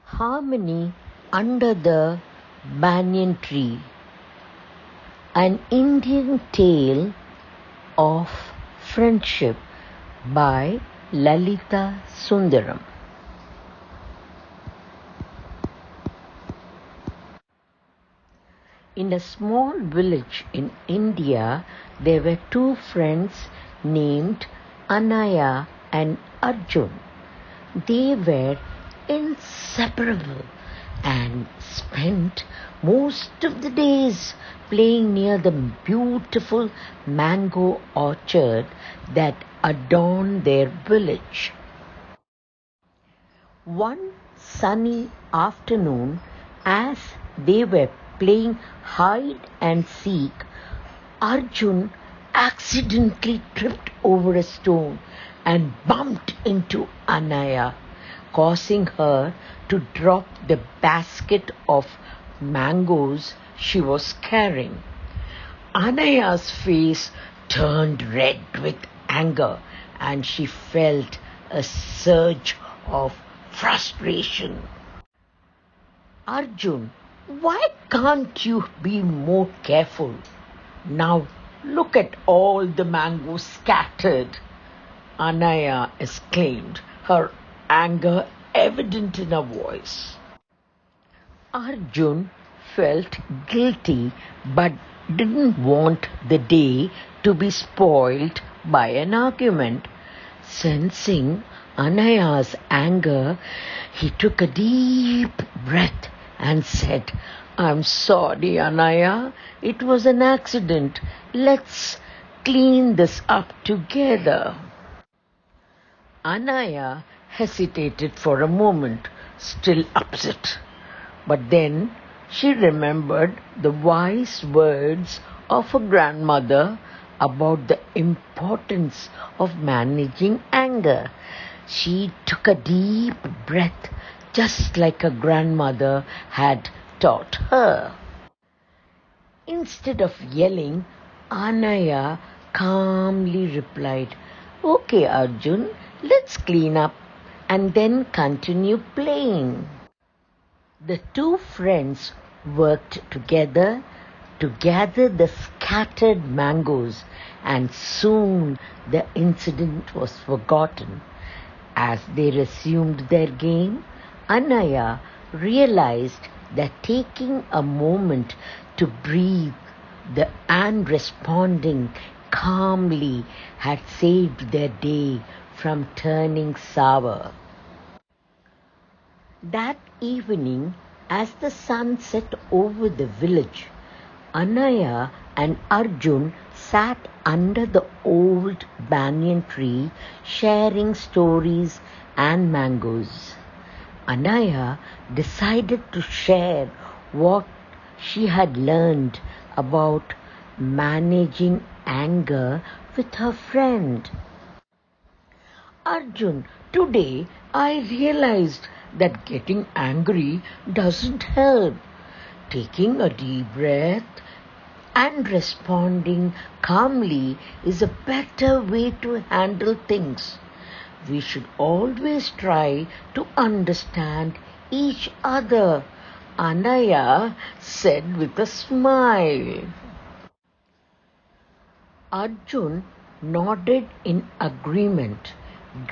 Harmony under the banyan tree, an Indian tale of friendship by Lalita Sundaram. In a small village in India, there were two friends named Anaya and Arjun. They were inseparable and spent most of the days playing near the beautiful mango orchard that adorned their village. One sunny afternoon, as they were playing hide and seek, Arjun accidentally tripped over a stone and bumped into Anaya, causing her to drop the basket of mangoes she was carrying. Anaya's face turned red with anger and she felt a surge of frustration. Arjun, why can't you be more careful? Now look at all the mangoes scattered, Anaya exclaimed, her anger evident in her voice. Arjun felt guilty but didn't want the day to be spoiled by an argument. Sensing Anaya's anger, he took a deep breath and said, "I'm sorry, Anaya. It was an accident. Let's clean this up together." Anaya hesitated for a moment, still upset. But then she remembered the wise words of her grandmother about the importance of managing anger. She took a deep breath, just like her grandmother had taught her. Instead of yelling, Anaya calmly replied, "Okay, Arjun, let's clean up and then continue playing." The two friends worked together to gather the scattered mangoes, and soon the incident was forgotten. As they resumed their game, Anaya realized that taking a moment to breathe and responding calmly had saved their day from turning sour. That evening, as the sun set over the village, Anaya and Arjun sat under the old banyan tree sharing stories and mangoes. Anaya decided to share what she had learned about managing anger with her friend. "Arjun, today I realized that getting angry doesn't help. Taking a deep breath and responding calmly is a better way to handle things. We should always try to understand each other," Anaya said with a smile. Arjun nodded in agreement,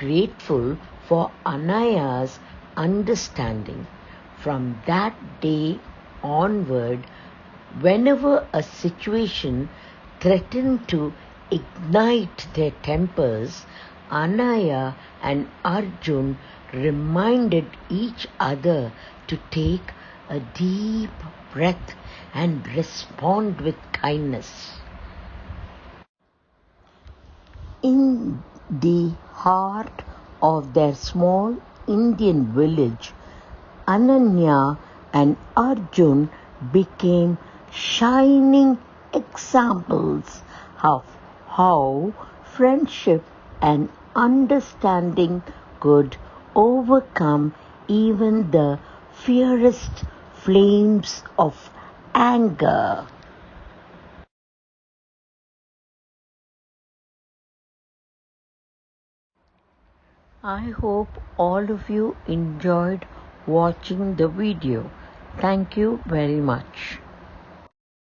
grateful for Anaya's understanding. From that day onward, whenever a situation threatened to ignite their tempers, Anaya and Arjun reminded each other to take a deep breath and respond with kindness. In the heart of their small Indian village, Ananya and Arjun became shining examples of how friendship and understanding could overcome even the fiercest flames of anger. I hope all of you enjoyed watching the video. Thank you very much.